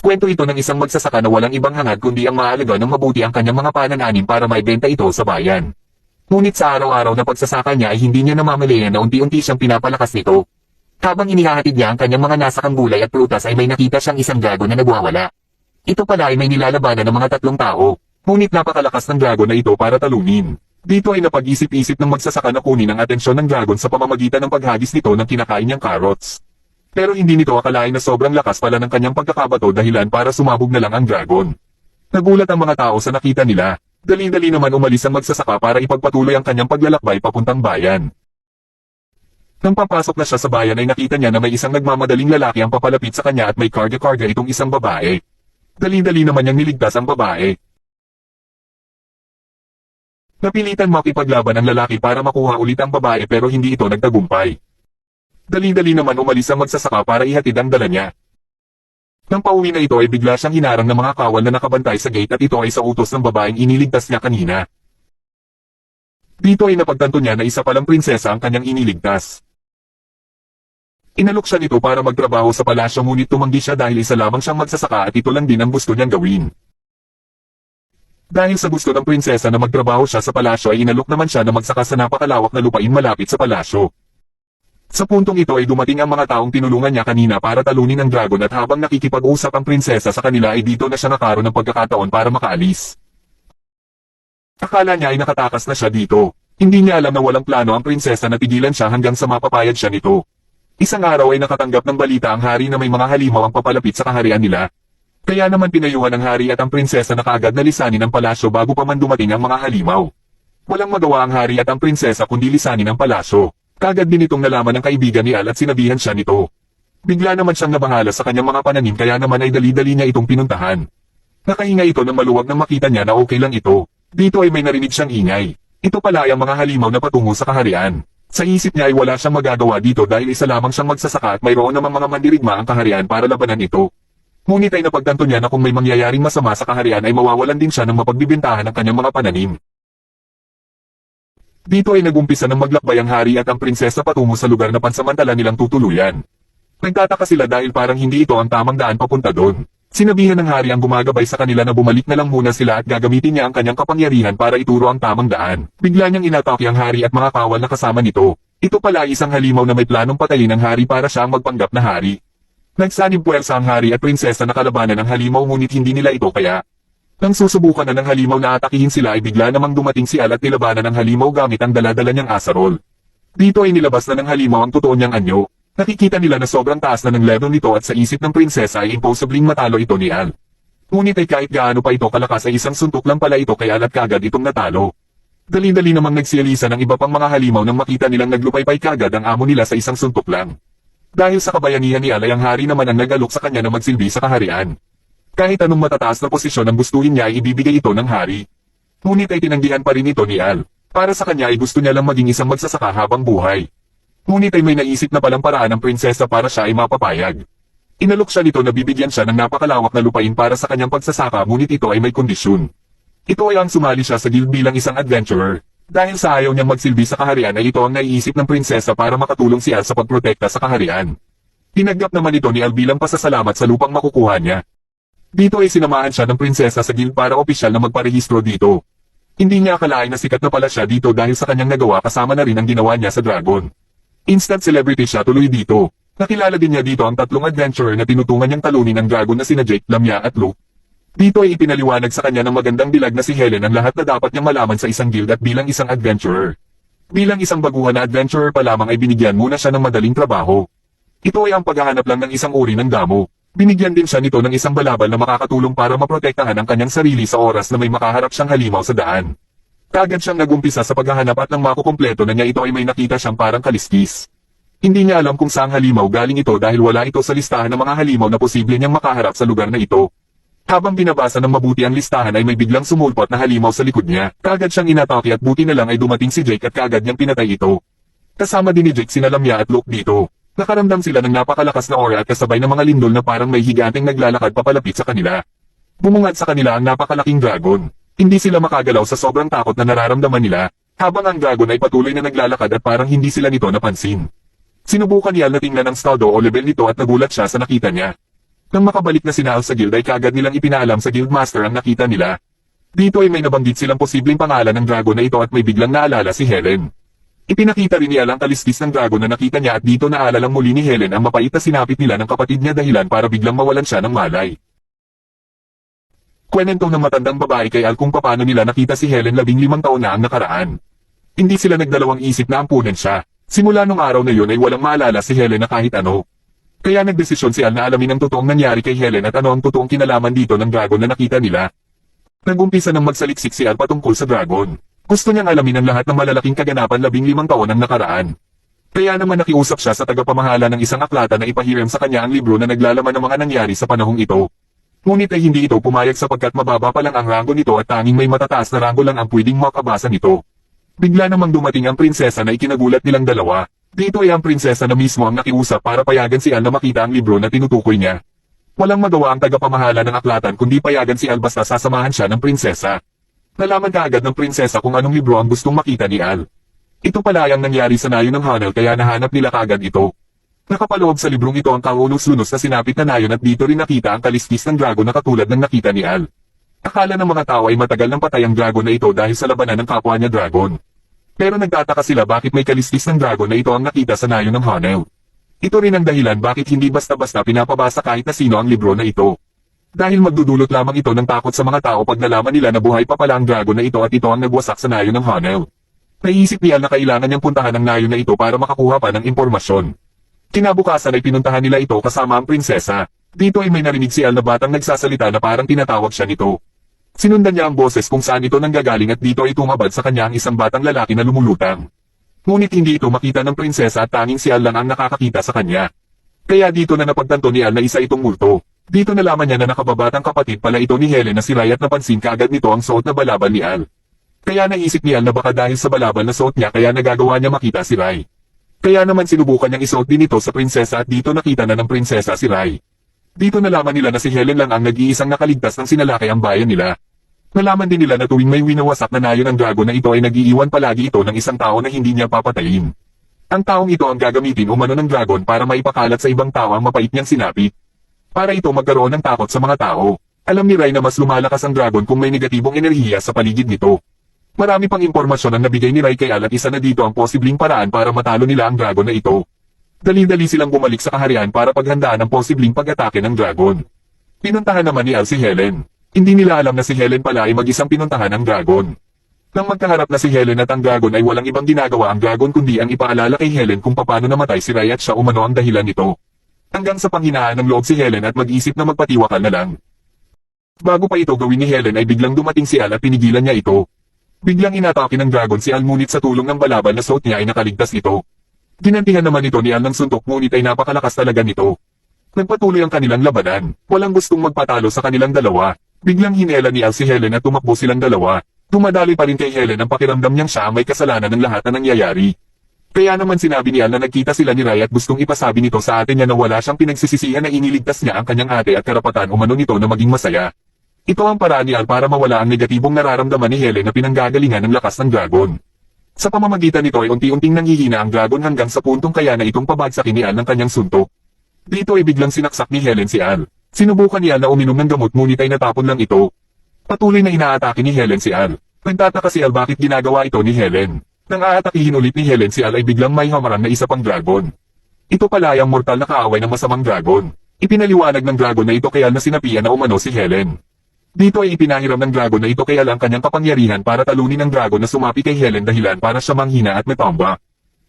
Kwento ito ng isang magsasaka na walang ibang hangad kundi ang maalaga ng mabuti ang kanyang mga panananim para maibenta ito sa bayan. Ngunit sa araw-araw na pagsasaka niya ay hindi niya namamalayan na unti-unti siyang pinapalakas nito. Habang inihahatid niya ang kanyang mga nasakang gulay at prutas ay may nakita siyang isang dragon na nagwawala. Ito pala ay may nilalabanan ng mga tatlong tao, ngunit napakalakas ng dragon na ito para talunin. Dito ay napag-isip-isip ng magsasaka na kunin ang atensyon ng dragon sa pamamagitan ng paghagis nito ng kinakain niyang carrots. Pero hindi nito akalain na sobrang lakas pala ng kanyang pagkakabato dahilan para sumabog na lang ang dragon. Nagulat ang mga tao sa nakita nila. Dali-dali naman umalis ang magsasaka para ipagpatuloy ang kanyang paglalakbay papuntang bayan. Nang papasok na siya sa bayan ay nakita niya na may isang nagmamadaling lalaki ang papalapit sa kanya at may karga-karga itong isang babae. Dali-dali naman niyang niligtas ang babae. Napilitan makipaglaban ang lalaki para makuha ulit ang babae pero hindi ito nagtagumpay. Dali-dali naman umalis ang magsasaka para ihatid ang dala niya. Nang pauwi na ito ay bigla siyang hinarang ng mga kawal na nakabantay sa gate at ito ay sa utos ng babaeng iniligtas niya kanina. Dito ay napagtanto niya na isa palang prinsesa ang kanyang iniligtas. Inalok siya nito para magtrabaho sa palasyo ngunit tumanggi siya dahil isa lamang siyang magsasaka at ito lang din ang gusto niyang gawin. Dahil sa gusto ng prinsesa na magtrabaho siya sa palasyo ay inalok naman siya na magsaka sa napakalawak na lupain malapit sa palasyo. Sa puntong ito ay dumating ang mga taong tinulungan niya kanina para talunin ang dragon at habang nakikipag-usap ang prinsesa sa kanila ay dito na siya nakaroon ng pagkakataon para makaalis. Akala niya ay nakatakas na siya dito. Hindi niya alam na walang plano ang prinsesa na tigilan siya hanggang sa mapapayag siya nito. Isang araw ay nakatanggap ng balita ang hari na may mga halimaw ang papalapit sa kaharian nila. Kaya naman pinayuhan ng hari at ang prinsesa na kaagad na lisanin ang palasyo bago pa man dumating ang mga halimaw. Walang magawa ang hari at ang prinsesa kundi lisanin ang palasyo. Kagad din itong nalaman ng kaibigan ni Al at sinabihan siya nito. Bigla naman siyang nabahala sa kanyang mga pananim kaya naman ay dali-dali niya itong pinuntahan. Nakahinga ito ng maluwag nang makita niya na okay lang ito. Dito ay may narinig siyang ingay. Ito pala ay ang mga halimaw na patungo sa kaharian. Sa isip niya ay wala siyang magagawa dito dahil isa lamang siyang magsasaka at mayroon namang mga mandirigma ang kaharian para labanan ito. Ngunit ay napagtanto niya na kung may mangyayaring masama sa kaharian ay mawawalan din siya ng mapagbibintahan ng kanyang mga pananim. Dito ay nagumpisa ng maglakbay ang hari at ang prinsesa patungo sa lugar na pansamantala nilang tutuluyan. Nagtataka sila dahil parang hindi ito ang tamang daan papunta doon. Sinabihan ng hari ang gumagabay sa kanila na bumalik na lang muna sila at gagamitin niya ang kanyang kapangyarihan para ituro ang tamang daan. Bigla niyang inatake ang hari at mga kawal na kasama nito. Ito pala ay isang halimaw na may planong patayin ang hari para siya ang magpanggap na hari. Nagsanib puwersa ang hari at prinsesa na kalabanan ng halimaw ngunit hindi nila ito kaya. Nang susubukan na ng halimaw na atakihin sila ay bigla namang dumating si Al at nilabanan ng halimaw gamit ang dala-dala niyang asarol. Dito ay nilabas na ng halimaw ang totoo niyang anyo. Nakikita nila na sobrang taas na ng level nito at sa isip ng prinsesa ay imposibling matalo ito ni Al. Ngunit ay kahit gaano pa ito kalakas ay isang suntok lang pala ito kay Al at kagad itong natalo. Dali-dali namang nagsialisa ng iba pang mga halimaw nang makita nilang naglupay-pay kagad ang amo nila sa isang suntok lang. Dahil sa kabayanihan ni Al ay ang hari naman ang nagalok sa kanya na magsilbi sa kaharian. Kahit anong matataas na posisyon ang gustuhin niya ay ibibigay ito ng hari. Ngunit ay tinanggihan pa rin ito ni Al. Para sa kanya ay gusto niya lang maging isang magsasaka habang buhay. Ngunit ay may naisip na palang paraan ng prinsesa para siya ay mapapayag. Inalok siya nito na bibigyan siya ng napakalawak na lupain para sa kanyang pagsasaka ngunit ito ay may kondisyon. Ito ay ang sumali siya sa guild bilang isang adventurer. Dahil sa ayaw niyang magsilbi sa kaharian ay ito ang naiisip ng prinsesa para makatulong si Al sa pagprotekta sa kaharian. Tinanggap naman ito ni Al bilang pasasalamat sa lupang makukuha niya. Dito ay sinamahan siya ng prinsesa sa guild para opisyal na magparehistro dito. Hindi niya akalain na sikat na pala siya dito dahil sa kanyang nagawa kasama na rin ang ginawa niya sa dragon. Instant celebrity siya tuloy dito. Nakilala din niya dito ang tatlong adventurer na tinutungan niyang talunin ang dragon na sina Jake, Lamia at Luke. Dito ay ipinaliwanag sa kanya ng magandang dilag na si Helen ang lahat na dapat niyang malaman sa isang guild at bilang isang adventurer. Bilang isang baguhan na adventurer pa lamang ay binigyan muna siya ng madaling trabaho. Ito ay ang paghahanap lang ng isang uri ng damo. Binigyan din siya nito ng isang balabal na makakatulong para maprotektahan ang kanyang sarili sa oras na may makaharap siyang halimaw sa daan. Kagad siyang nagumpisa sa paghahanap at nang makukumpleto na niya ito ay may nakita siyang parang kaliskis. Hindi niya alam kung saang halimaw galing ito dahil wala ito sa listahan ng mga halimaw na posible niyang makaharap sa lugar na ito. Habang binabasa ng mabuti ang listahan ay may biglang sumulpot na halimaw sa likod niya. Kagad siyang inatake at buti na lang ay dumating si Jake at kagad niyang pinatay ito. Kasama din ni Jake sina Lamia at Luke dito. Nakaramdam sila ng napakalakas na aura at kasabay ng mga lindol na parang may higanteng naglalakad papalapit sa kanila. Bumungad sa kanila ang napakalaking dragon. Hindi sila makagalaw sa sobrang takot na nararamdaman nila, habang ang dragon ay patuloy na naglalakad at parang hindi sila nito napansin. Sinubukan niya na tingnan ang estado o level nito at nagulat siya sa nakita niya. Nang makabalik na sina Al sa guild ay kaagad nilang ipinaalam sa guildmaster ang nakita nila. Dito ay may nabanggit silang posibleng pangalan ng dragon na ito at may biglang naalala si Helen. Ipinakita rin ni Al ang kalistis ng dragon na nakita niya at dito naalalang muli ni Helen ang mapait na sinapit nila ng kapatid niya dahilan para biglang mawalan siya ng malay. Kwento ng matandang babae kay Al kung paano nila nakita si Helen 15 taon na ang nakaraan. Hindi sila nagdalawang isip na ampunan siya. Simula nung araw na yun ay walang maalala si Helen na kahit ano. Kaya nagdesisyon si Al na alamin ang totoong nangyari kay Helen at ano ang totoong kinalaman dito ng dragon na nakita nila. Nagumpisa ng magsaliksik si Al patungkol sa dragon. Gusto niyang alamin ang lahat ng malalaking kaganapan 15 taon ang nakaraan. Kaya naman nakiusap siya sa tagapamahala ng isang aklata na ipahiram sa kanya ang libro na naglalaman ng mga nangyari sa panahong ito. Ngunit ay hindi ito pumayag sapagkat mababa pa lang ang ranggo nito at tanging may matataas na ranggo lang ang pwedeng makabasa nito. Bigla namang dumating ang prinsesa na ikinagulat nilang dalawa. Dito ay ang prinsesa na mismo ang nakiusap para payagan si Al na makita ang libro na tinutukoy niya. Walang magawa ang tagapamahala ng aklatan kundi payagan si Al basta sasamahan siya ng prinsesa. Nalaman kaagad ng prinsesa kung anong libro ang gustong makita ni Al. Ito pala ang nangyari sa nayon ng Hanel kaya nahanap nila kaagad ito. Nakapaloob sa librong ito ang kaulos-lunos na sinapit na nayon at dito rin nakita ang kaliskis ng dragon na katulad ng nakita ni Al. Akala ng mga tao ay matagal nang patay ang dragon na ito dahil sa labanan ng kapwa niya dragon. Pero nagtataka sila bakit may kaliskis ng dragon na ito ang nakita sa nayon ng Hanel. Ito rin ang dahilan bakit hindi basta-basta pinapabasa kahit na sino ang libro na ito. Dahil magdudulot lamang ito ng takot sa mga tao pag nalaman nila na buhay pa pala ang dragon na ito at ito ang nagwasak sa nayon ng Hanel. Naisip ni Al na kailangan niyang puntahan ang nayon na ito para makakuha pa ng impormasyon. Kinabukasan ay pinuntahan nila ito kasama ang prinsesa. Dito ay may narinig si Al na batang nagsasalita na parang tinatawag siya nito. Sinundan niya ang boses kung saan ito nanggagaling at dito ay tumabad sa kanya ang isang batang lalaki na lumulutang. Ngunit hindi ito makita ng prinsesa at tanging si Al lang ang nakakakita sa kanya. Kaya dito na napagtanto ni Al na isa itong multo. Dito nalaman niya na nakababatang kapatid pala ito ni Helen na si Ray at napansin kaagad nito ang suot na balaban ni Al. Kaya naisip ni Al na baka dahil sa balaban na suot niya kaya nagagawa niya makita si Ray. Kaya naman sinubukan niyang isuot din ito sa prinsesa at dito nakita na ng prinsesa si Ray. Dito nalaman nila na si Helen lang ang nag-iisang nakaligtas ng sinalakay ang bayan nila. Nalaman din nila na tuwing may winawasak na nayon ang dragon na ito ay nag-iiwan palagi ito ng isang tao na hindi niya papatayin. Ang taong ito ang gagamitin umano ng dragon para maipakalat sa ibang tao ang mapait niyang sinapit. Para ito magkaroon ng takot sa mga tao. Alam ni Ray na mas lumalakas ang dragon kung may negatibong enerhiya sa paligid nito. Marami pang impormasyon ang nabigay ni Ray kay Al at isa na dito ang posibleng paraan para matalo nila ang dragon na ito. Dali-dali silang bumalik sa kaharian para paghandaan ang posibleng pag-atake ng dragon. Pinuntahan naman ni Al si Helen. Hindi nila alam na si Helen pala ay mag-isang pinuntahan ng dragon. Nang magkaharap na si Helen at ang dragon ay walang ibang ginagawa ang dragon kundi ang ipaalala kay Helen kung paano namatay si Ray at siya umano ang dahilan nito. Hanggang sa panghinaan ng loob si Helen at mag-isip na magpatiwakal na lang. Bago pa ito gawin ni Helen ay biglang dumating si Al at pinigilan niya ito. Biglang inatake ng dragon si Al ngunit sa tulong ng balaban na suot niya ay nakaligtas ito. Ginantihan naman ito ni Al ng suntok ngunit ay napakalakas talaga nito. Nagpatuloy ang kanilang labanan, walang gustong magpatalo sa kanilang dalawa. Biglang hinela ni Al si Helen at tumakbo silang dalawa. Dumadali pa rin kay Helen ang pakiramdam niyang siya ang may kasalanan ng lahat na nangyayari. Kaya naman sinabi ni Al na nagkita sila ni Ray at gustong ipasabi nito sa ate niya na wala siyang pinagsisisihan na iniligtas niya ang kanyang ate at karapatan umano nito na maging masaya. Ito ang paraan ni Al para mawala ang negatibong nararamdaman ni Helen na pinanggagalingan ng lakas ng dragon. Sa pamamagitan nito ay unti-unting nanghihina ang dragon hanggang sa puntong kaya na itong pabagsakin ni Al ng kanyang suntok. Dito ay biglang sinaksak ni Helen si Al. Sinubukan ni Al na uminom ng gamot ngunit ay natapon lang ito. Patuloy na inaatake ni Helen si Al. Nagtataka si Al bakit ginagawa ito ni Helen. Nang aatakihin ulit ni Helen si Al ay biglang may hamaran na isa pang dragon. Ito pala ay ang mortal na kaaway ng masamang dragon. Ipinaliwanag ng dragon na ito kay Al na sinapian na umano si Helen. Dito ay ipinahiram ng dragon na ito kay Al ang kanyang kapangyarihan para talunin ng dragon na sumapi kay Helen dahilan para siya manghina at matomba.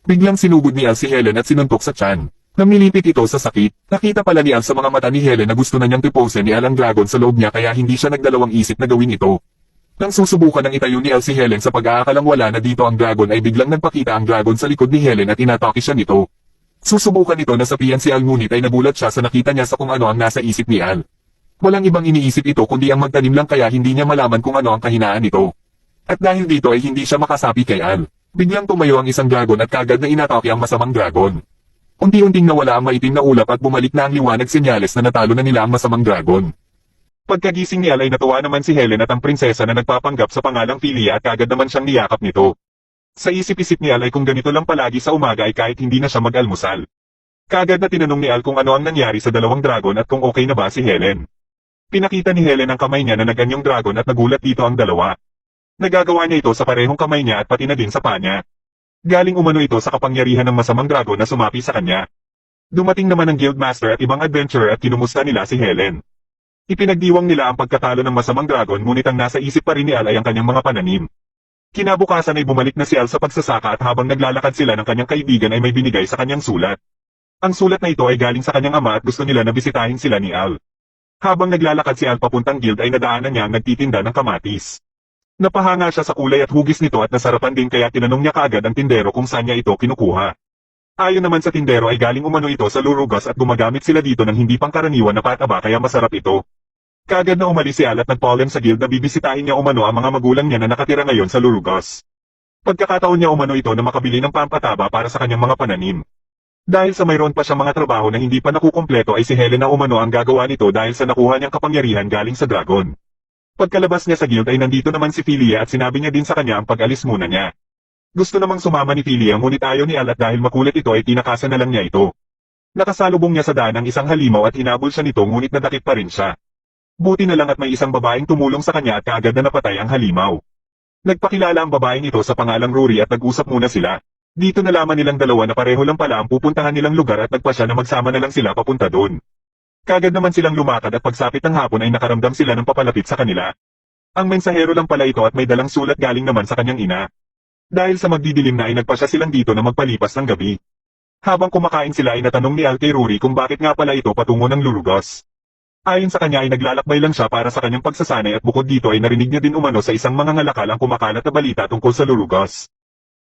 Biglang sinugod ni Al si Helen at sinuntok sa tiyan. Namilipit ito sa sakit. Nakita pala ni Al sa mga mata ni Helen na gusto na niyang tiposin ni Al ang dragon sa loob niya kaya hindi siya nagdalawang isip na gawin ito. Nang susubukan ng itayo ni Al si Helen sa pag-aakalang wala na dito ang dragon ay biglang nagpakita ang dragon sa likod ni Helen at inatake siya nito. Susubukan nito na sapian si Al ngunit ay nagulat siya sa nakita niya sa kung ano ang nasa isip ni Al. Walang ibang iniisip ito kundi ang magtanim lang kaya hindi niya malaman kung ano ang kahinaan nito. At dahil dito ay hindi siya makasapi kay Al. Biglang tumayo ang isang dragon at kagad na inatake ang masamang dragon. Unti-unting nawala ang maitim na ulap at bumalik na ang liwanag senyales na natalo na nila ang masamang dragon. Pagkagising ni Al ay natuwa naman si Helen at ang prinsesa na nagpapanggap sa pangalang Philia at kagad naman siyang niyakap nito. Sa isip-isip ni Al ay kung ganito lang palagi sa umaga ay kahit hindi na siya mag-almusal. Kaagad na tinanong ni Al kung ano ang nangyari sa dalawang dragon at kung okay na ba si Helen. Pinakita ni Helen ang kamay niya na naganyang dragon at nagulat dito ang dalawa. Nagagawa niya ito sa parehong kamay niya at pati na din sa paa niya. Galing umano ito sa kapangyarihan ng masamang dragon na sumapi sa kanya. Dumating naman ang Guildmaster at ibang adventurer at kinumusta nila si Helen. Ipinagdiwang nila ang pagkatalo ng masamang dragon ngunit ang nasa isip pa rin ni Al ay ang kanyang mga pananim. Kinabukasan ay bumalik na si Al sa pagsasaka at habang naglalakad sila ng kanyang kaibigan ay may binigay sa kanyang sulat. Ang sulat na ito ay galing sa kanyang ama at gusto nila na bisitahin sila ni Al. Habang naglalakad si Al papuntang guild ay nadaanan niya ang nagtitinda ng kamatis. Napahanga siya sa kulay at hugis nito at nasarapan din kaya tinanong niya kaagad ang tindero kung saan niya ito kinukuha. Ayon naman sa tindero ay galing umano ito sa Lurugas at gumagamit sila dito ng hindi pangkaraniwan na pataba kaya masarap ito. Kaagad na umalis si Al at nagpaalam sa guild na bibisitahin niya umano ang mga magulang niya na nakatira ngayon sa Lurugas. Pagkakataon niya umano ito na makabili ng pampataba para sa kanyang mga pananim. Dahil sa mayroon pa siyang mga trabaho na hindi pa nakukumpleto ay si Helen na umano ang gagawa nito dahil sa nakuha niyang kapangyarihan galing sa dragon. Pagkalabas niya sa guild ay nandito naman si Philia at sinabi niya din sa kanya ang pag-alis muna niya. Gusto namang sumama ni Philia ngunit ayaw ni Al at dahil makulit ito ay tinakasan na lang niya ito. Nakasalubong niya sa daan ang isang halimaw at hinabol siya nito ngunit nadakip pa rin siya. Buti na lang at may isang babaeng tumulong sa kanya at kaagad na napatay ang halimaw. Nagpakilala ang babaeng ito sa pangalang Rory at nag-usap muna sila. Dito nalaman nilang dalawa na pareho lang pala ang pupuntahan nilang lugar at nagpasya na magsama na lang sila papunta doon. Kagad naman silang lumakad at pagsapit ng hapon ay nakaramdam sila ng papalapit sa kanila. Ang mensahero lang pala ito at may dalang sulat galing naman sa kanyang ina. Dahil sa magdidilim na ay nagpasya silang dito na magpalipas ng gabi. Habang kumakain sila ay natanong ni Al kay Rory kung bakit nga pala ito patungo ng Lurugas. Ayon sa kanya ay naglalakbay lang siya para sa kanyang pagsasanay at bukod dito ay narinig niya din umano sa isang mga ngalakal ang kumakalat na balita tungkol sa Lurugas.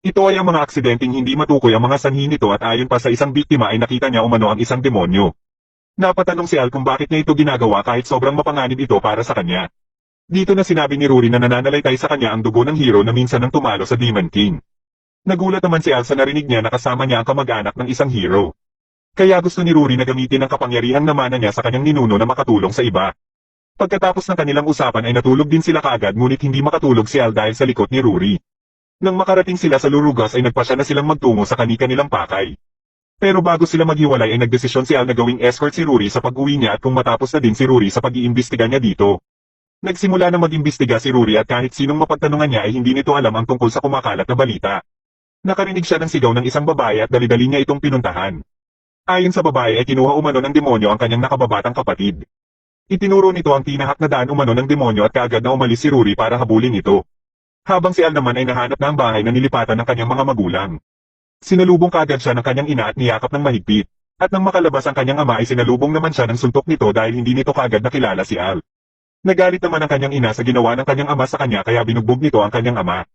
Ito ay ang mga aksidenteng hindi matukoy ang mga sanhi nito at ayon pa sa isang biktima ay nakita niya umano ang isang demonyo. Napatanong si Al kung bakit niya ito ginagawa kahit sobrang mapanganib ito para sa kanya. Dito na sinabi ni Rory na nananalaytay sa kanya ang dugo ng hero na minsan nang tumalo sa Demon King. Nagulat naman si Al sa narinig niya na kasama niya ang kamag-anak ng isang hero. Kaya gusto ni Rory na gamitin ang kapangyarihang namana niya sa kanyang ninuno na makatulong sa iba. Pagkatapos ng kanilang usapan ay natulog din sila kaagad ngunit hindi makatulog si Al dahil sa likod ni Rory. Nang makarating sila sa Lurugas ay nagpasya na silang magtungo sa kani-kanilang pakay. Pero bago sila maghiwalay ay nagdesisyon si Al na gawing escort si Rory sa pag-uwi niya at kung matapos na din si Rory sa pag-iimbestiga niya dito. Nagsimula na mag-imbestiga si Rory at kahit sinong mapagtanungan niya ay hindi nito alam ang tungkol sa kumakalat na balita. Nakarinig siya ng sigaw ng isang babae at dali-dali niya itong pinuntahan. Ayon sa babae ay kinuha umano ng demonyo ang kanyang nakababatang kapatid. Itinuro nito ang tinahak na daan umano ng demonyo at kaagad na umalis si Rory para habulin ito. Habang si Al naman ay nahanap na ang bahay na nilipatan ng kanyang mga magulang. Sinalubong kaagad siya ng kanyang ina at niyakap ng mahigpit. At nang makalabas ang kanyang ama ay sinalubong naman siya ng suntok nito dahil hindi nito kaagad nakilala si Al. Nagalit naman ang kanyang ina sa ginawa ng kanyang ama sa kanya kaya binugbog nito ang kanyang ama.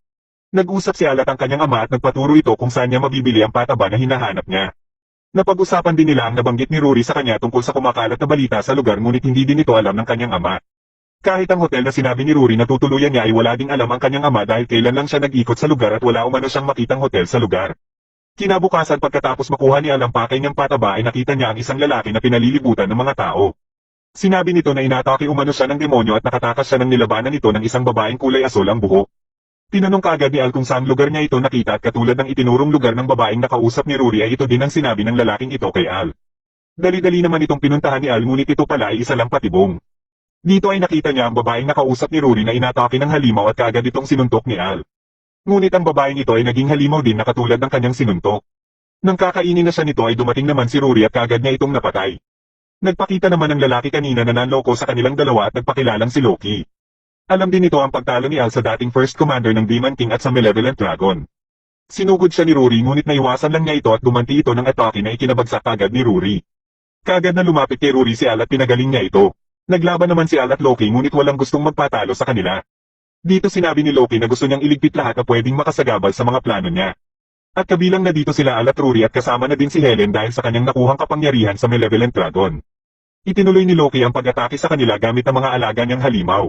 Nag-usap si Al at ang kanyang ama at nagpaturo ito kung saan niya mabibili ang pataba na hinahanap niya. Napag-usapan din nila ang nabanggit ni Rory sa kanya tungkol sa kumakalat na balita sa lugar ngunit hindi din ito alam ng kanyang ama. Kahit ang hotel na sinabi ni Rory na tutuluyan niya ay wala ding alam ang kanyang ama dahil kailan lang siya nag-ikot sa lugar at wala umano siyang makitang hotel sa lugar. Kinabukasan pagkatapos makuha ni Al ang pakay niyang pataba ay nakita niya ang isang lalaki na pinalilibutan ng mga tao. Sinabi nito na inatake umano siya ng demonyo at nakatakas siya ng nilabanan nito ng isang babaeng kulay asul ang buhok. Tinanong kaagad ni Al kung saan lugar niya ito nakita at katulad ng itinurong lugar ng babaeng nakausap ni Rory ay ito din ang sinabi ng lalaking ito kay Al. Dali-dali naman itong pinuntahan ni Al ngunit ito pala ay isa lang patibong. Dito ay nakita niya ang babaeng nakausap ni Rory na inatake ng halimaw at kaagad itong sinuntok ni Al. Ngunit ang babaeng ito ay naging halimaw din na katulad ng kanyang sinuntok. Nang kakainin na siya nito ay dumating naman si Rory at kaagad niya itong napatay. Nagpakita naman ang lalaki kanina na nanloko sa kanilang dalawa at nagpakilalang si Loki. Alam din ito ang pagtalo ni Al sa dating first commander ng Demon King at sa Malevolent Dragon. Sinugod siya ni Rory ngunit naiwasan lang niya ito at gumanti ito ng atake na ikinabagsak agad ni Rory. Kaagad na lumapit kay Rory si Al at pinagaling niya ito. Naglaban naman si Al at Loki ngunit walang gustong magpatalo sa kanila. Dito sinabi ni Loki na gusto niyang iligpit lahat na pwedeng makasagabal sa mga plano niya. At kabilang na dito sila Al at Rory at kasama na din si Helen dahil sa kanyang nakuhang kapangyarihan sa Malevolent Dragon. Itinuloy ni Loki ang pag-atake sa kanila gamit ang mga alaga niyang halimaw.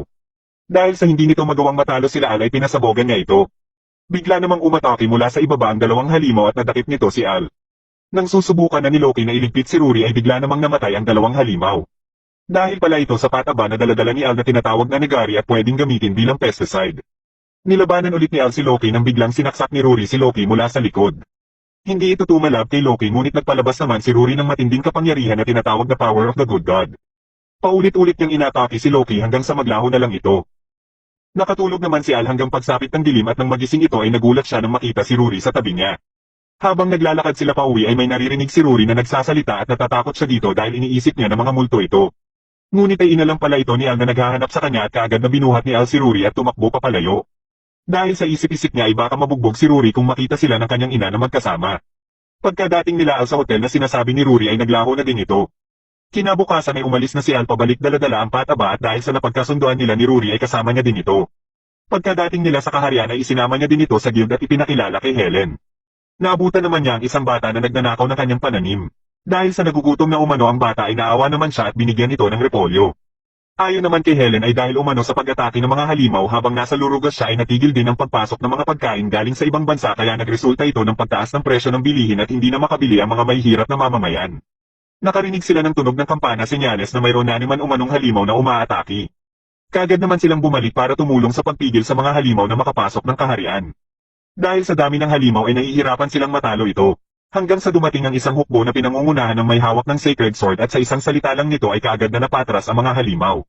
Dahil sa hindi nito magawang matalo sila Al ay pinasabogan niya ito. Bigla namang umatake mula sa ibaba ang dalawang halimaw at nadakip nito si Al. Nang susubukan na ni Loki na iligpit si Rory ay bigla namang namatay ang dalawang halimaw. Dahil pala ito sa pataba na daladala ni Al na tinatawag na negari at pwedeng gamitin bilang pesticide. Nilabanan ulit ni Al si Loki nang biglang sinaksak ni Rory si Loki mula sa likod. Hindi ito tumalab kay Loki ngunit nagpalabas naman si Rory ng matinding kapangyarihan na tinatawag na Power of the Good God. Paulit-ulit niyang inatake si Loki hanggang sa maglaho na lang ito. Nakatulog naman si Al hanggang pagsapit ng dilim at nang magising ito ay nagulat siya nang makita si Rory sa tabi niya. Habang naglalakad sila pauwi ay may naririnig si Rory na nagsasalita at natatakot siya dito dahil iniisip niya na mga multo ito. Ngunit ay inalam pala ito ni Al na naghahanap sa kanya at kaagad na binuhat ni Al si Rory at tumakbo papalayo. Dahil sa isip-isip niya ay baka mabugbog si Rory kung makita sila ng kanyang ina na magkasama. Pagkadating nila Al sa hotel na sinasabi ni Rory ay naglaho na din ito. Kinabukasan ay umalis na si Al pabalik dala-dala ang pataba at dahil sa napagkasunduan nila ni Rory ay kasama niya din ito. Pagkadating nila sa kaharian ay isinama niya din ito sa guild at ipinakilala kay Helen. Naabutan naman niya ang isang bata na nagnanakaw ng kanyang pananim. Dahil sa nagugutom na umano ang bata ay naawa naman siya at binigyan ito ng repolyo. Ayon naman kay Helen ay dahil umano sa pag-atake ng mga halimaw habang nasa lurugas siya ay natigil din ang pagpasok ng mga pagkain galing sa ibang bansa kaya nagresulta ito ng pagtaas ng presyo ng bilihin at hindi na makabili ang mga mahihirap na mamamayan. Nakarinig sila ng tunog ng kampana senyales na mayroon na naman umanong halimaw na umaatake. Kaagad naman silang bumalik para tumulong sa pagpigil sa mga halimaw na makapasok ng kaharian. Dahil sa dami ng halimaw ay nahihirapan silang matalo ito. Hanggang sa dumating ang isang hukbo na pinangungunahan ng may hawak ng sacred sword at sa isang salita lang nito ay kaagad na napatras ang mga halimaw.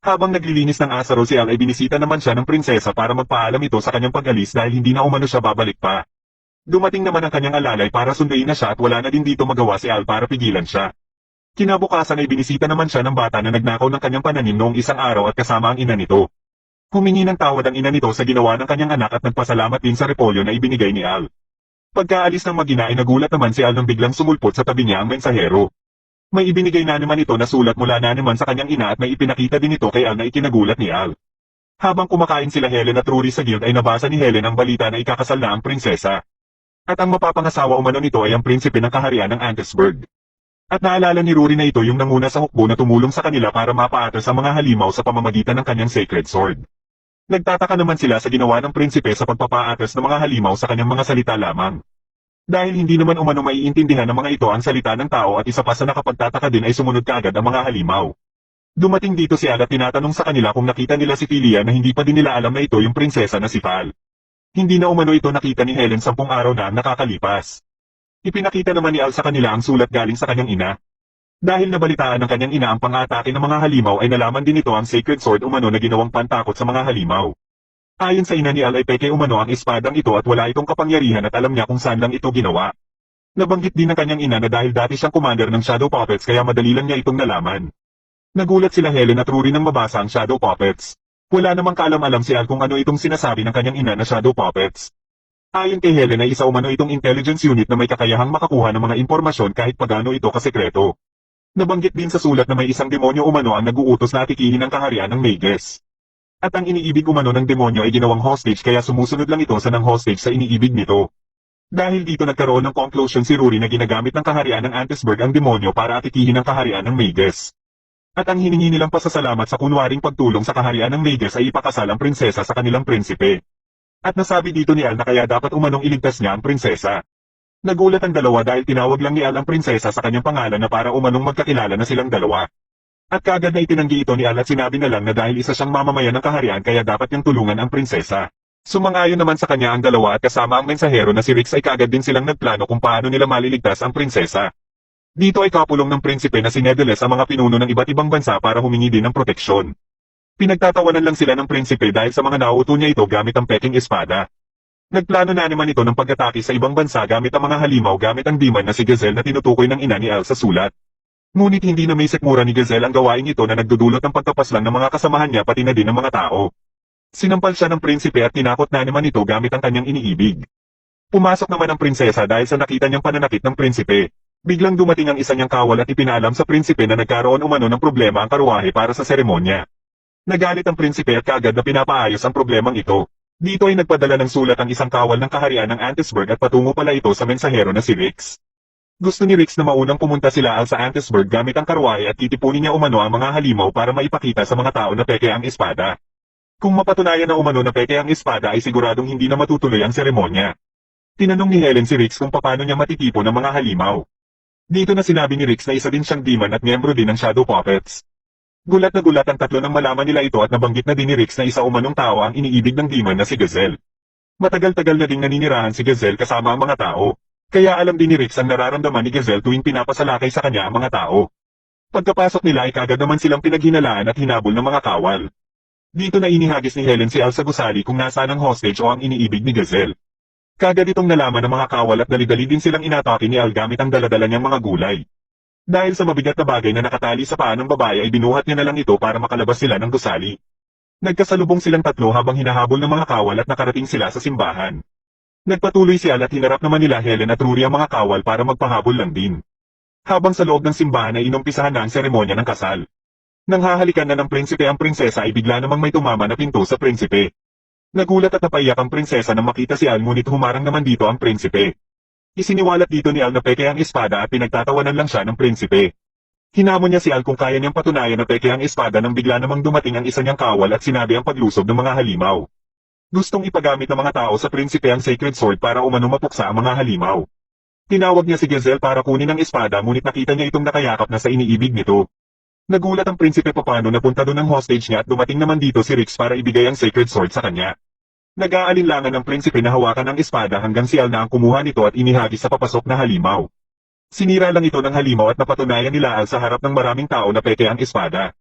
Habang naglilinis ng asaro si Al ay binisita naman siya ng prinsesa para magpaalam ito sa kanyang pag-alis dahil hindi na umano siya babalik pa. Dumating naman ang kanyang alalay para sunduin na siya at wala na din dito magawa si Al para pigilan siya. Kinabukasan ay binisita naman siya ng bata na nagnakaw ng kanyang pananim noong isang araw at kasama ang ina nito. Humingi ng tawad ang ina nito sa ginawa ng kanyang anak at nagpasalamat din sa repolyo na ibinigay ni Al. Pagkaalis ng mag-ina ay nagulat naman si Al nang biglang sumulpot sa tabi niya ang mensahero. May ibinigay na naman ito na sulat mula na naman sa kanyang ina at may ipinakita din ito kay Al na ikinagulat ni Al. Habang kumakain sila Helen at Rory sa guild ay nabasa ni Helen ang balita na ikakasal na ang prinsesa. At ang mapapangasawa umano nito ay ang prinsipe ng kaharian ng Antesburg. At naalala ni Rory na ito yung nanguna sa hukbo na tumulong sa kanila para mapaatas ang mga halimaw sa pamamagitan ng kanyang sacred sword. Nagtataka naman sila sa ginawa ng prinsipe sa pagpapaatas ng mga halimaw sa kanyang mga salita lamang. Dahil hindi naman umano maiintindihan ng mga ito ang salita ng tao at isa pa sa nakapagtataka din ay sumunod kaagad ang mga halimaw. Dumating dito si Al at tinatanong sa kanila kung nakita nila si Philia na hindi pa din nila alam na ito yung prinsesa na si Val. Hindi na umano ito nakita ni Helen 10 araw na ang nakakalipas. Ipinakita naman ni Al sa kanila ang sulat galing sa kanyang ina. Dahil nabalitaan ng kanyang ina ang pang-atake ng mga halimaw ay nalaman din ito ang sacred sword umano na ginawang pantakot sa mga halimaw. Ayon sa ina ni Al ay peke umano ang espadang ito at wala itong kapangyarihan at alam niya kung saan lang ito ginawa. Nabanggit din ng kanyang ina na dahil dati siyang commander ng Shadow Puppets kaya madali lang niya itong nalaman. Nagulat sila Helen at Rory nang mabasa ang Shadow Puppets. Wala namang kaalam-alam si Al kung ano itong sinasabi ng kanyang ina na Shadow Puppets. Ayon kay Helen ay isa umano itong intelligence unit na may kakayahang makakuha ng mga impormasyon kahit pagano ito kasekreto. Nabanggit din sa sulat na may isang demonyo umano ang naguutos na atikihin ang kaharian ng Mages. At ang iniibig umano ng demonyo ay ginawang hostage kaya sumusunod lang ito sa ng hostage sa iniibig nito. Dahil dito nagkaroon ng conclusion si Rory na ginagamit ng kaharian ng Antesburg ang demonyo para atikihin ang kaharian ng Mages. At ang hiningi nilang pasasalamat sa kunwaring pagtulong sa kaharian ng Mages ay ipakasal ang prinsesa sa kanilang prinsipe. At nasabi dito ni Al na kaya dapat umanong iligtas niya ang prinsesa. Nagulat ang dalawa dahil tinawag lang ni Al ang prinsesa sa kanyang pangalan na para umanong magkakilala na silang dalawa. At kaagad na itinanggi ito ni Al at sinabi na lang na dahil isa siyang mamamayan ng kaharian kaya dapat niyang tulungan ang prinsesa. Sumang-ayon naman sa kanya ang dalawa at kasama ang mensahero na si Rix ay kaagad din silang nagplano kung paano nila maliligtas ang prinsesa. Dito ay kapulong ng prinsipe na si Nedeles ang mga pinuno ng iba't ibang bansa para humingi din ng proteksyon. Pinagtatawanan lang sila ng prinsipe dahil sa mga nauuto niya ito gamit ang peking espada. Nagplano na naman ito ng pag-atake sa ibang bansa gamit ang mga halimaw gamit ang demon na si Gazelle na tinutukoy ng ina ni Al sa sulat. Ngunit hindi na may sikmura ni Gazelle ang gawain ito na nagdudulot ng pagkapaslang ng mga kasamahan niya pati na din ng mga tao. Sinampal siya ng prinsipe at tinakot na naman ito gamit ang kanyang iniibig. Pumasok naman ang prinsesa dahil sa nakita niyang pananakit ng prinsipe. Biglang dumating ang isa niyang kawal at ipinaalam sa prinsipe na nagkaroon umano ng problema ang karuwahe para sa seremonya. Nagalit ang prinsipe at kaagad na pinapaayos ang problemang ito. Dito ay nagpadala ng sulat ang isang kawal ng kaharian ng Antesburg at patungo pala ito sa mensahero na si Rix. Gusto ni Rix na maunang pumunta sila Al sa Antesburg gamit ang karwahe at titipunin niya umano ang mga halimaw para maipakita sa mga tao na peke ang espada. Kung mapatunayan na umano na peke ang espada ay siguradong hindi na matutuloy ang seremonya. Tinanong ni Helen si Rix kung paano niya matitipon ang mga halimaw. Dito na sinabi ni Rix na isa din siyang demon at miyembro din ng Shadow Puppets. Gulat na gulat ang tatlo nang malaman nila ito at nabanggit na din ni Rix na isa umanong tao ang iniibig ng demon na si Gazelle. Matagal-tagal na ding naninirahan si Gazelle kasama ang mga tao. Kaya alam din ni Rex ang nararamdaman ni Gazelle tuwing pinapasalakay sa kanya ang mga tao. Pagkapasok nila ay kagad naman silang pinaghinalaan at hinabol ng mga kawal. Dito na inihagis ni Helen si Al sa gusali kung nasaan ang hostage o ang iniibig ni Gazelle. Kagad itong nalaman ng mga kawal at dali-dali din silang inatake ni Al gamit ang daladala niyang mga gulay. Dahil sa mabigat na bagay na nakatali sa paa ng babae ay binuhat niya na lang ito para makalabas sila ng gusali. Nagkasalubong silang tatlo habang hinahabol ng mga kawal at nakarating sila sa simbahan. Nagpatuloy si Al at hinarap naman nila Helen at Rory ang mga kawal para magpahabol lang din. Habang sa loob ng simbahan ay inumpisahan na ang seremonya ng kasal. Nang hahalikan na ng prinsipe ang prinsesa ay bigla namang may tumama na pinto sa prinsipe. Nagulat at napaiyak ang prinsesa nang makita si Al ngunit humarang naman dito ang prinsipe. Isiniwalat dito ni Al na peke ang espada at pinagtatawanan lang siya ng prinsipe. Hinamon niya si Al kung kaya niyang patunayan na peke ang espada nang bigla namang dumating ang isa niyang kawal at sinabi ang paglusob ng mga halimaw. Gustong ipagamit ng mga tao sa prinsipe ang sacred sword para umano mapuksa ang mga halimaw. Tinawag niya si Gazelle para kunin ang espada ngunit nakita niya itong nakayakap na sa iniibig nito. Nagulat ang prinsipe paano napunta doon ang hostage niya at dumating naman dito si Rex para ibigay ang sacred sword sa kanya. Nag-aalinlangan ng prinsipe na hawakan ang espada hanggang si Al na ang kumuha nito at inihagis sa papasok na halimaw. Sinira lang ito ng halimaw at napatunayan nila Al sa harap ng maraming tao na peke ang espada.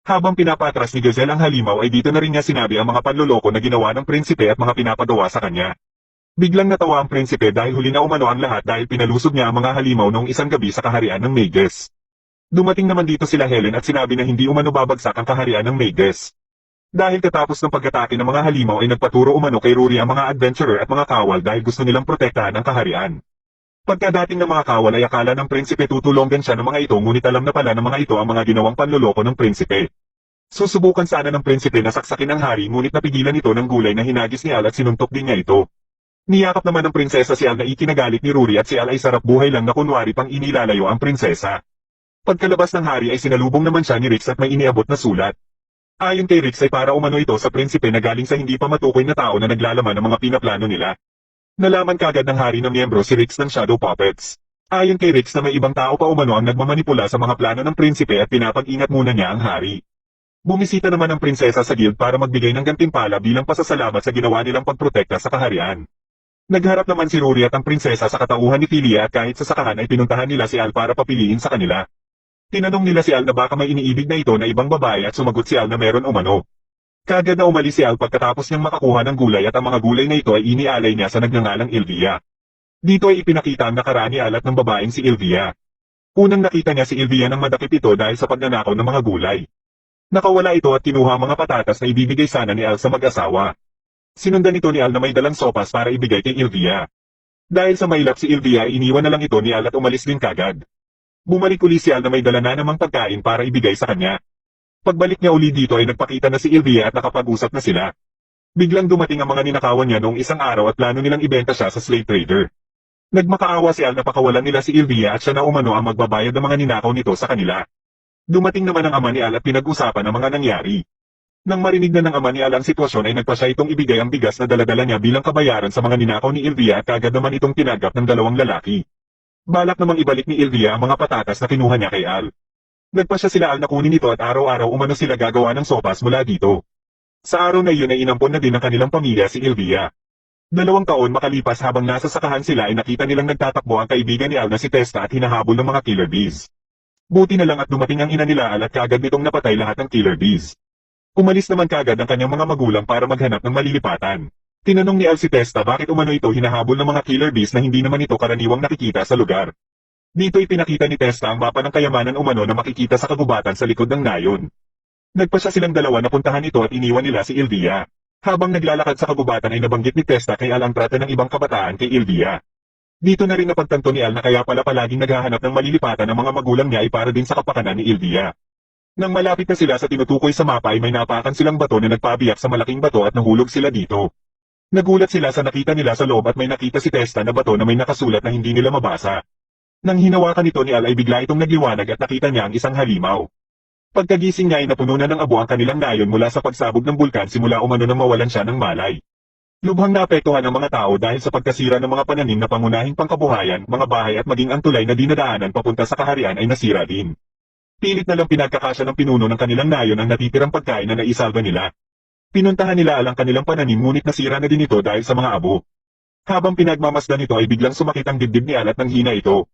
Habang pinapatras ni Gazelle ang halimaw ay dito na rin niya sinabi ang mga panloloko na ginawa ng prinsipe at mga pinapagawa sa kanya. Biglang natawa ang prinsipe dahil huli na umano ang lahat dahil pinalusog niya ang mga halimaw noong isang gabi sa kaharian ng Mages. Dumating naman dito sila Helen at sinabi na hindi umano babagsak ang kaharian ng Mages. Dahil katapos ng pag-atake ng mga halimaw ay nagpaturo umano kay Rory ang mga adventurer at mga kawal dahil gusto nilang protektahan ang kaharian. Pagkadating ng mga kawal ay akala ng prinsipe tutulungan siya ng mga ito ngunit alam na pala ng mga ito ang mga ginawang panloloko ng prinsipe. Susubukan sana ng prinsipe na saksakin ang hari ngunit napigilan ito ng gulay na hinagis ni Al at sinuntok din niya ito. Niyakap naman ng prinsesa si Al na ikinagalit ni Rory at si Al ay sarap buhay lang na kunwari pang inilalayo ang prinsesa. Pagkalabas ng hari ay sinalubong naman siya ni Rex at may iniabot na sulat. Ayon kay Rex ay para umano ito sa prinsipe na galing sa hindi pa matukoy na tao na naglalaman ng mga pinaplano nila. Nalaman kagad ng hari na miyembro si Rex ng Shadow Puppets. Ayon kay Rex na may ibang tao pa umano ang nagmamanipula sa mga plano ng prinsipe at pinapag-ingat muna niya ang hari. Bumisita naman ang prinsesa sa guild para magbigay ng gantimpala bilang pasasalamat sa ginawa nilang pagprotekta sa kaharian. Nagharap naman si Rory at ang prinsesa sa katauhan ni Philia at kahit sa sakahan ay pinuntahan nila si Al para papiliin sa kanila. Tinanong nila si Al na baka may iniibig na ito na ibang babae at sumagot si Al na meron umano. Kagad na umalis si Al pagkatapos niyang makakuha ng gulay at ang mga gulay na ito ay inialay niya sa nagngangalang Ilvia. Dito ay ipinakita ang nakaraan ni Al at ng babaeng si Ilvia. Unang nakita niya si Ilvia nang madakip ito dahil sa pagnanakaw ng mga gulay. Nakawala ito at kinuha mga patatas na ibibigay sana ni Al sa mag-asawa. Sinundan ito ni Al na may dalang sopas para ibigay kay Ilvia. Dahil sa mailap si Ilvia ay iniwan na lang ito ni Al at umalis din kagad. Bumalik uli si Al na may dala na namang pagkain para ibigay sa kanya. Pagbalik niya uli dito ay nagpakita na si Ilvia at nakapag-usap na sila. Biglang dumating ang mga ninakawan niya noong isang araw at plano nilang ibenta siya sa slave trader. Nagmakaawa si Al na pakawalan nila si Ilvia at siya na umano ang magbabayad ng mga ninakaw nito sa kanila. Dumating naman ang ama ni Al at pinag-usapan ang mga nangyari. Nang marinig na ng ama ni Al ang sitwasyon ay nagpa siya itong ibigay ang bigas na daladala niya bilang kabayaran sa mga ninakaw ni Ilvia at kagad naman itong tinagap ng dalawang lalaki. Balak namang ibalik ni Ilvia ang mga patatas na kinuha niya kay Al. Nagpa siya sila Al na kunin ito at araw-araw umano sila gagawa ng sopas mula dito. Sa araw na iyon ay inampon na din ng kanilang pamilya si Ilvia. 2 taon makalipas habang nasa sakahan sila ay nakita nilang nagtatakbo ang kaibigan ni Al na si Testa at hinahabol ng mga killer bees. Buti na lang at dumating ang ina nila Al at kagad nitong napatay lahat ng killer bees. Umalis naman kagad ang kanyang mga magulang para maghanap ng malilipatan. Tinanong ni Al si Testa bakit umano ito hinahabol ng mga killer bees na hindi naman ito karaniwang nakikita sa lugar. Dito ipinakita ni Testa ang mapa ng kayamanan umano na makikita sa kagubatan sa likod ng nayon. Nagpa siya silang dalawa na puntahan ito at iniwan nila si Ilvia. Habang naglalakad sa kagubatan ay nabanggit ni Testa kay Al ang trata ng ibang kabataan kay Ilvia. Dito na rin napagtanto ni Al na kaya pala palaging naghahanap ng malilipatan ng mga magulang niya ay para din sa kapakanan ni Ilvia. Nang malapit na sila sa tinutukoy sa mapa ay may napakan silang bato na nagpabiyak sa malaking bato at nahulog sila dito. Nagulat sila sa nakita nila sa loob at may nakita si Testa na bato na may nakasulat na hindi nila mabasa. Nang hinawakan nito ni Al ay bigla itong nagliwanag at nakita niya ang isang halimaw. Pagkagising niya ay napuno na ng abo ang kanilang nayon mula sa pagsabog ng bulkan simula umano nang mawalan siya ng malay. Lubhang naapektuhan ang mga tao dahil sa pagkasira ng mga pananim na pangunahing pangkabuhayan, mga bahay at maging ang tulay na dinadaanan papunta sa kaharian ay nasira din. Pilit na lang pinagkakasya ng pinuno ng kanilang nayon ang natitirang pagkain na naisalba nila. Pinuntahan nila ang kanilang pananim ngunit nasira na din ito dahil sa mga abo. Habang pinagmamasdan ito ay biglang sumakit ang dibdib ni Al at nanghina ito.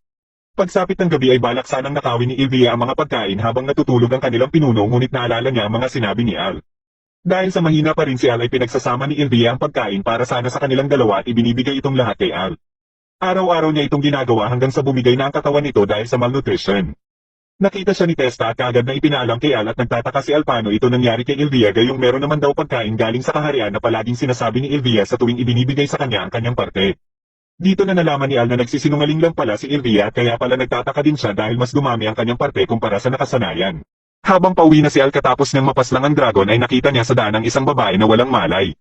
Pagsapit ng gabi ay balak sanang nakawin ni Ilvia ang mga pagkain habang natutulog ang kanilang pinuno ngunit naalala niya ang mga sinabi ni Al. Dahil sa mahina pa rin si Al ay pinagsasama ni Ilvia ang pagkain para sana sa kanilang dalawa at ibinibigay itong lahat kay Al. Araw-araw niya itong ginagawa hanggang sa bumigay na ang katawan nito dahil sa malnutrition. Nakita siya ni Testa at kaagad na ipinaalam kay Al at nagtataka si Al paano ito nangyari kay Ilvia gayong meron naman daw pagkain galing sa kaharian na palaging sinasabi ni Ilvia sa tuwing ibinibigay sa kanya ang kanyang parte. Dito na nalaman ni Al na nagsisinungaling lang pala si Ilvia kaya pala nagtataka din siya dahil mas dumami ang kanyang parte kumpara sa nakasanayan. Habang pauwi na si Al katapos niyang mapaslang ang dragon ay nakita niya sa daan ang isang babae na walang malay.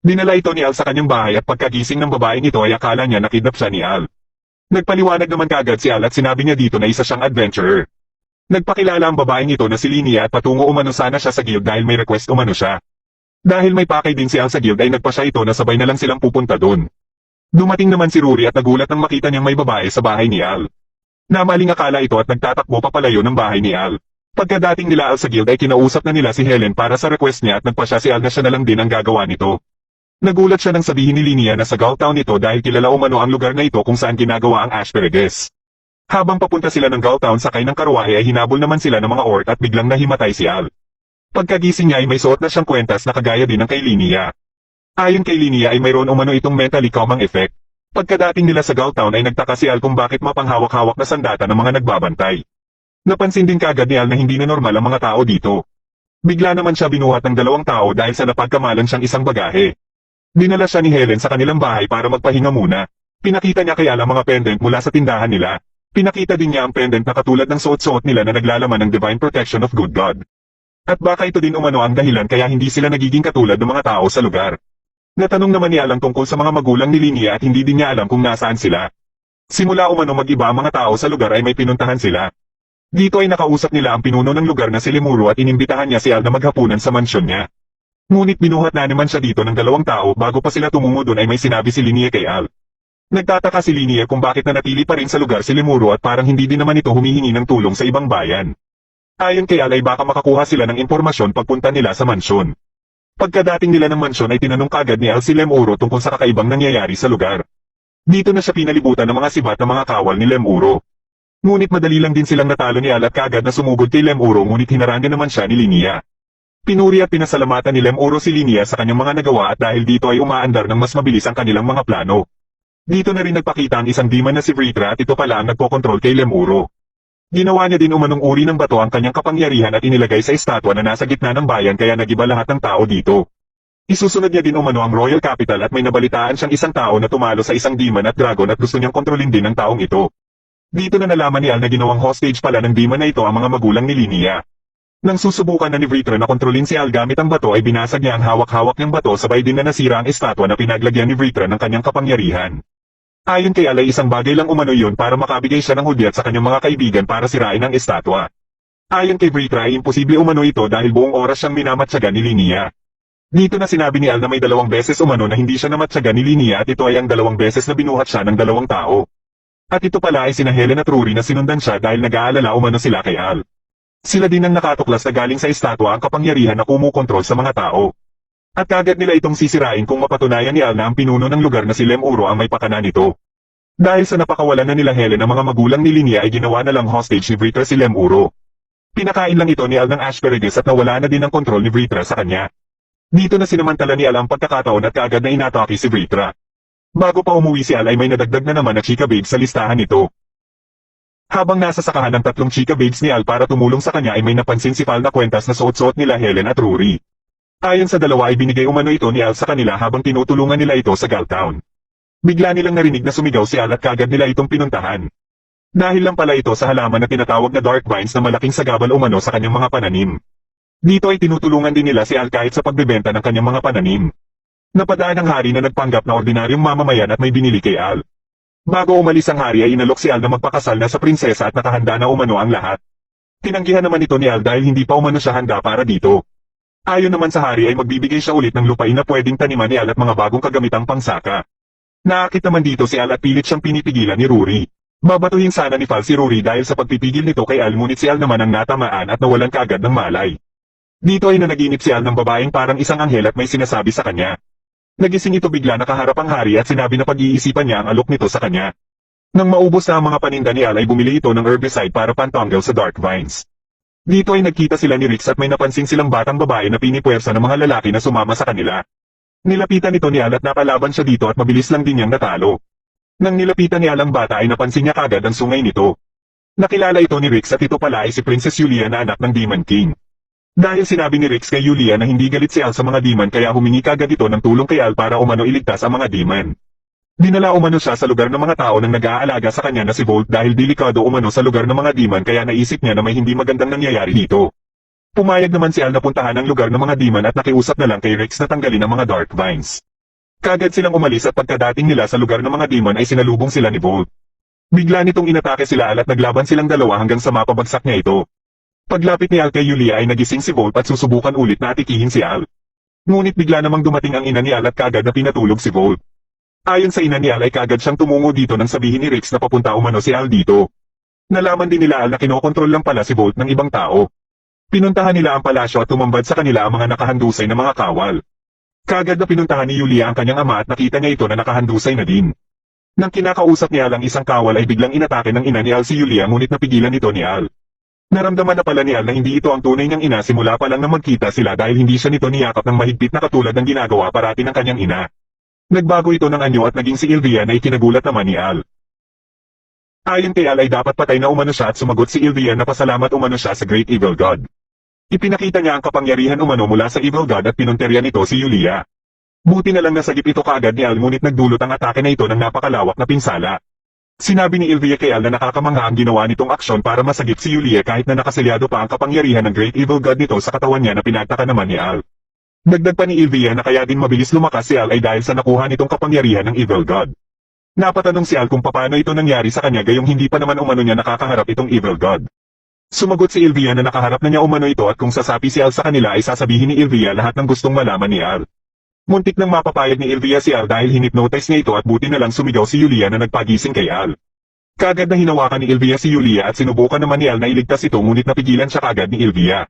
Dinala ito ni Al sa kanyang bahay at pagkagising ng babaeng ito ay akala niya nakidnap siya ni Al. Nagpaliwanag naman kaagad si Al at sinabi niya dito na isa siyang adventurer. Nagpakilala ang babaeng ito na si Linia at patungo umano sana siya sa guild dahil may request umano siya. Dahil may pakay din si Al sa guild ay nagpa siya ito na sabay na lang silang pupunta doon. Dumating naman si Rory at nagulat nang makita niyang may babae sa bahay ni Al. Namaling akala ito at nagtatakbo papalayo ng bahay ni Al. Pagkadating nila Al sa guild ay kinausap na nila si Helen para sa request niya at nagpa siya si Al na siya na lang din ang gagawa nito. Nagulat siya nang sabihin ni Linia na sa Gull Town ito dahil kilala umano ang lugar na ito kung saan ginagawa ang asparagus. Habang papunta sila ng Gull Town sakay ng karwahe ay hinabol naman sila ng mga orc at biglang nahimatay si Al. Pagkagising niya ay may suot na siyang kwentas na kagaya din ng kay Linia. Ayon kay Linia ay mayroon umano itong mentally calming effect. Pagkadating nila sa Gull Town ay nagtaka si Al kung bakit mapanghawak-hawak na sandata ng mga nagbabantay. Napansin din kaagad ni Al na hindi na normal ang mga tao dito. Bigla naman siya binuhat ng dalawang tao dahil sa napagkamalan siyang isang bagahe. Dinala siya ni Helen sa kanilang bahay para magpahinga muna. Pinakita niya kay Al ang mga pendant mula sa tindahan nila. Pinakita din niya ang pendant na katulad ng suot-suot nila na naglalaman ng divine protection of good God. At baka ito din umano ang dahilan kaya hindi sila nagiging katulad ng mga tao sa lugar. Natanong naman ni Al ang tungkol sa mga magulang ni Linia at hindi din niya alam kung nasaan sila. Simula umano mag-iba ang mga tao sa lugar ay may pinuntahan sila. Dito ay nakausap nila ang pinuno ng lugar na si Lemuro at inimbitahan niya si Al na maghapunan sa mansyon niya. Ngunit binuhat na naman siya dito ng dalawang tao bago pa sila tumungo doon ay may sinabi si Linia kay Al. Nagtataka si Linia kung bakit nanatili pa rin sa lugar si Lemuro at parang hindi din naman ito humihingi ng tulong sa ibang bayan. Ayon kay Al ay baka makakuha sila ng impormasyon pagpunta nila sa mansyon. Pagkadating nila ng mansyon ay tinanong kaagad ni Al si Lemuro tungkol sa kakaibang nangyayari sa lugar. Dito na siya pinalibutan ng mga sibat ng mga kawal ni Lemuro. Ngunit madali lang din silang natalo ni Al at kaagad na sumugod kay Lemuro ngunit hinaranggan naman siya ni Linia. Pinuri at pinasalamatan ni Lemuro si Linia sa kanyang mga nagawa at dahil dito ay umaandar ng mas mabilis ang kanilang mga plano. Dito na rin nagpakita ang isang demon na si Vritra at ito pala ang nagpokontrol kay Lemuro. Ginawa niya din umanong uri ng bato ang kanyang kapangyarihan at inilagay sa estatwa na nasa gitna ng bayan kaya nagiba lahat ng tao dito. Isusunod niya din umano ang royal capital at may nabalitaan siyang isang tao na tumalo sa isang demon at dragon at gusto niyang kontrolin din ang taong ito. Dito na nalaman ni Al na ginawang hostage pala ng demon na ito ang mga magulang ni Linia. Nang susubukan na ni Vritra na kontrolin si Al gamit ang bato ay binasag niya ang hawak-hawak niyang bato sabay din na nasira ang estatwa na pinaglagyan ni Vritra ng kanyang kapangyarihan. Ayon kay Al ay isang bagay lang umano yun para makabigay siya ng hudyat sa kanyang mga kaibigan para sirain ang estatwa. Ayon kay Vritra ay imposible umano ito dahil buong oras siyang minamatsagan ni Linia. Dito na sinabi ni Al na may 2 beses umano na hindi siya namatsagan ni Linia at ito ay ang 2 beses na binuhat siya ng 2 tao. At ito pala ay sina Helen at Rory na sinundan siya dahil nag-aalala umano sila kay Al. Sila din ang nakatuklas na galing sa estatwa ang kapangyarihan na kumukontrol sa mga tao. At kaagad nila itong sisirain kung mapatunayan ni Al na ang pinuno ng lugar na si Lemuro ang may pakana nito. Dahil sa napakawalan na nila Helen ang mga magulang ni Linia ay ginawa na lang hostage ni Vritra si Lemuro. Pinakain lang ito ni Al ng asparagus at nawala na din ang kontrol ni Vritra sa kanya. Dito na sinamantala ni Al ang pagkakataon at kaagad na inatake si Vritra. Bago pa umuwi si Al ay may nadagdag na naman na chika babes sa listahan nito. Habang nasa sakahan ng 3 chika babes ni Al para tumulong sa kanya ay may napansin si Pal na kwentas na suot-suot nila Helen at Rory. Ayon sa dalawa ay binigay umano ito ni Al sa kanila habang tinutulungan nila ito sa Gull Town. Bigla nilang narinig na sumigaw si Al at kaagad nila itong pinuntahan. Dahil lang pala ito sa halaman na tinatawag na dark vines na malaking sagabal umano sa kanyang mga pananim. Dito ay tinutulungan din nila si Al kahit sa pagbebenta ng kanyang mga pananim. Napadaan ang hari na nagpanggap na ordinaryong mamamayan at may binili kay Al. Bago umalis ang hari ay inalok si Al na magpakasal na sa prinsesa at nakahanda na umano ang lahat. Tinanggihan naman ito ni Al dahil hindi pa umano siya handa para dito. Ayon naman sa hari ay magbibigay siya ulit ng lupain na pwedeng taniman ni Al at mga bagong kagamitang pangsaka. Naakit naman dito si Al at pilit siyang pinipigilan ni Rory. Babatuhin sana ni Pal si Rory dahil sa pagpipigil nito kay Al ngunit si Al naman ang natamaan at nawalan kaagad ng malay. Dito ay nanaginip si Al ng babaeng parang isang anghel at may sinasabi sa kanya. Nagising ito bigla nakaharap ang hari at sinabi na pag-iisipan niya ang alok nito sa kanya. Nang maubos na ang mga paninda ni Al ay bumili ito ng herbicide para pantanggal sa dark vines. Dito ay nagkita sila ni Rix at may napansin silang batang babae na pinipuwersa ng mga lalaki na sumama sa kanila. Nilapitan ito ni Al at napalaban siya dito at mabilis lang din niyang natalo. Nang nilapitan ni Al ang bata ay napansin niya kagad ang sungay nito. Nakilala ito ni Rix at ito pala ay si Princess Yulia na anak ng Demon King. Dahil sinabi ni Rix kay Yulia na hindi galit si Al sa mga demon kaya humingi kagad ito ng tulong kay Al para umano iligtas ang mga demon. Dinala umano siya sa lugar ng mga tao nang nag-aalaga sa kanya na si Volt dahil delikado umano sa lugar ng mga demon kaya naisip niya na may hindi magandang nangyayari dito. Pumayag naman si Al na puntahan ang lugar ng mga demon at nakiusap na lang kay Rex na tanggalin ang mga dark vines. Kagad silang umalis at pagkadating nila sa lugar ng mga demon ay sinalubong sila ni Volt. Bigla nitong inatake sila Al at naglaban silang dalawa hanggang sa mapabagsak niya ito. Paglapit ni Al kay Yulia ay nagising si Volt at susubukan ulit na atikihin si Al. Ngunit bigla namang dumating ang ina ni Al at kagad na pinatulog si Volt. Ayon sa ina ni Al ay kagad siyang tumungo dito nang sabihin ni Rex na papunta umano si Al dito. Nalaman din nila Al na kinokontrol lang pala si Volt ng ibang tao. Pinuntahan nila ang palasyo at tumambad sa kanila ang mga nakahandusay na mga kawal. Kagad na pinuntahan ni Yulia ang kanyang ama at nakita niya ito na nakahandusay na din. Nang kinakausap niya ang isang kawal ay biglang inatake ng ina ni Al si Yulia ngunit napigilan ito ni Al. Naramdaman na pala ni Al na hindi ito ang tunay niyang ina simula pa lang na magkita sila dahil hindi siya nito niyakap ng mahigpit na katulad ng ginagawa parati ng kanyang ina. Nagbago ito ng anyo at naging si Ilvia na ikinagulat naman ni Al. Ayon kay Al ay dapat patay na umano siya at sumagot si Ilvia na pasalamat umano siya sa Great Evil God. Ipinakita niya ang kapangyarihan umano mula sa Evil God at pinunterian nito si Yulia. Buti na lang nasagip ito kaagad ni Al ngunit nagdulot ang atake na ito ng napakalawak na pinsala. Sinabi ni Ilvia kay Al na nakakamangha ang ginawa nitong aksyon para masagip si Yulia kahit na nakaselyado pa ang kapangyarihan ng Great Evil God nito sa katawan niya na pinagtaka naman ni Al. Dagdag pa ni Ilvia na kaya din mabilis lumakas si Al ay dahil sa nakuha nitong kapangyarihan ng Evil God. Napatanong si Al kung paano ito nangyari sa kanya gayong hindi pa naman umano niya nakakaharap itong Evil God. Sumagot si Ilvia na nakaharap na niya umano ito at kung sasapi si Al sa kanila ay sasabihin ni Ilvia lahat ng gustong malaman ni Al. Muntik nang mapapayag ni Ilvia si Al dahil hinipnotize niya ito at buti na lang sumigaw si Yulia na nagpagising kay Al. Kagad na hinawakan ni Ilvia si Yulia at sinubukan naman ni Al na iligtas ito ngunit napigilan siya kagad ni Ilvia.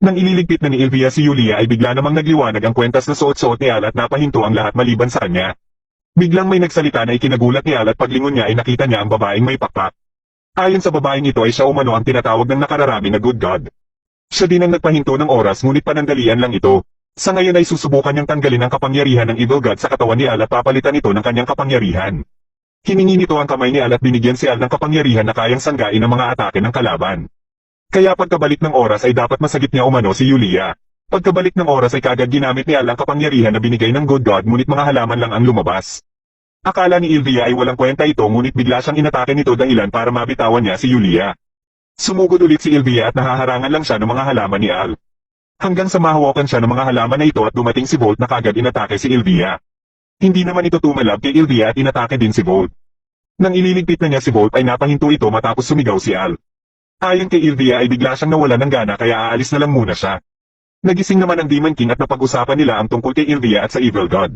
Nang ililigpit na ni Ilvia si Yulia ay bigla namang nagliwanag ang kwentas na suot-suot ni Al at napahinto ang lahat maliban sa kanya. Biglang may nagsalita na ikinagulat ni Al at paglingon niya ay nakita niya ang babaeng may pakpak. Ayon sa babaeng ito ay siya umano ang tinatawag ng nakararami na Good God. Siya din ang nagpahinto ng oras ngunit panandalian lang ito. Sa ngayon ay susubukan niyang tanggalin ang kapangyarihan ng Evil God sa katawan ni Al at papalitan ito ng kanyang kapangyarihan. Hiningi nito ang kamay ni Al at binigyan si Al ng kapangyarihan na kayang sanggain ang mga atake ng kalaban. Kaya pagkabalik ng oras ay dapat masagip niya umano si Yulia. Pagkabalik ng oras ay kagad ginamit ni Al ang kapangyarihan na binigay ng Good God ngunit mga halaman lang ang lumabas. Akala ni Ilvia ay walang kwenta ito ngunit bigla siyang inatake nito dahilan para mabitawan niya si Yulia. Sumugod ulit si Ilvia at nahaharangan lang siya ng mga halaman ni Al. Hanggang sa mahawakan siya ng mga halaman na ito at dumating si Volt na kagad inatake si Ilvia. Hindi naman ito tumalab kay Ilvia at inatake din si Volt. Nang ililigpit na niya si Volt ay napahinto ito matapos sumigaw si Al. Ayon kay Ilvia ay bigla siyang nawalan ng gana kaya aalis na lang muna siya. Nagising naman ang Demon King at napag-usapan nila ang tungkol kay Ilvia at sa Evil God.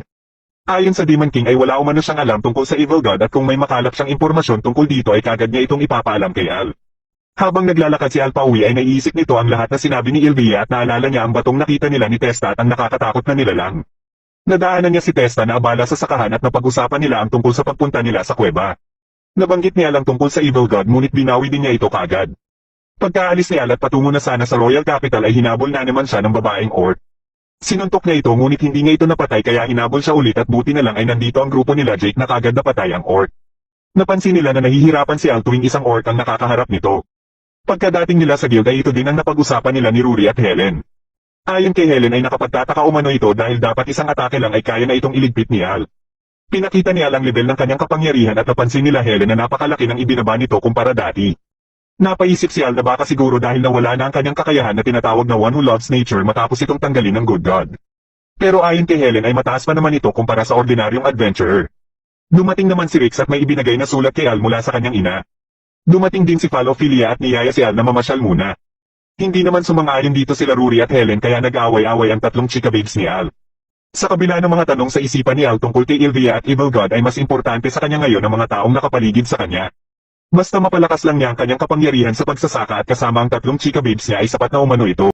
Ayon sa Demon King ay wala umano siyang alam tungkol sa Evil God at kung may makalap siyang impormasyon tungkol dito ay kagad niya itong ipapaalam kay Al. Habang naglalakad si Al pauwi ay naiisip nito ang lahat na sinabi ni Ilvia at naalala niya ang batong nakita nila ni Testa at ang nakakatakot na nilalang. Nadaanan niya si Testa na abala sa sakahan at napag-usapan nila ang tungkol sa pagpunta nila sa kuweba. Nabanggit niya lang tungkol sa Evil God ngunit binawi din niya ito kagad. Pagkaalis ni Al at patungo na sana sa Royal Capital ay hinabol na naman siya ng babaeng orc. Sinuntok niya ito ngunit hindi niya ito napatay kaya hinabol siya ulit at buti na lang ay nandito ang grupo nila Jake na kagad napatay ang orc. Napansin nila na nahihirapan si Al tuwing isang orc ang nakakaharap nito. Pagkadating nila sa guild ay ito din ang napag-usapan nila ni Rory at Helen. Ayon kay Helen ay nakapagtataka umano ito dahil dapat isang atake lang ay kaya na itong iligpit ni Al. Pinakita ni Al ang level ng kanyang kapangyarihan at napansin nila Helen na napakalaki ng ibinaba nito kumpara dati. Napaisip si Al na baka siguro dahil nawala na ang kanyang kakayahan na tinatawag na One Who Loves Nature matapos itong tanggalin ng Good God. Pero ayon kay Helen ay mataas pa naman ito kumpara sa ordinaryong adventurer. Dumating naman si Rex at may ibinagay na sulat kay Al mula sa kanyang ina. Dumating din si Falophilia at niyaya si Al na mamasyal muna. Hindi naman sumang-ayon dito sila Rory at Helen kaya nag-aaway-away ang tatlong chika babes ni Al. Sa kabila ng mga tanong sa isipan ni Al tungkol kay Ilvia at Evil God ay mas importante sa kanya ngayon ang mga taong nakapaligid sa kanya. Basta mapalakas lang niya ang kanyang kapangyarihan sa pagsasaka at kasama ang tatlong chika babes niya ay sapat na umano ito.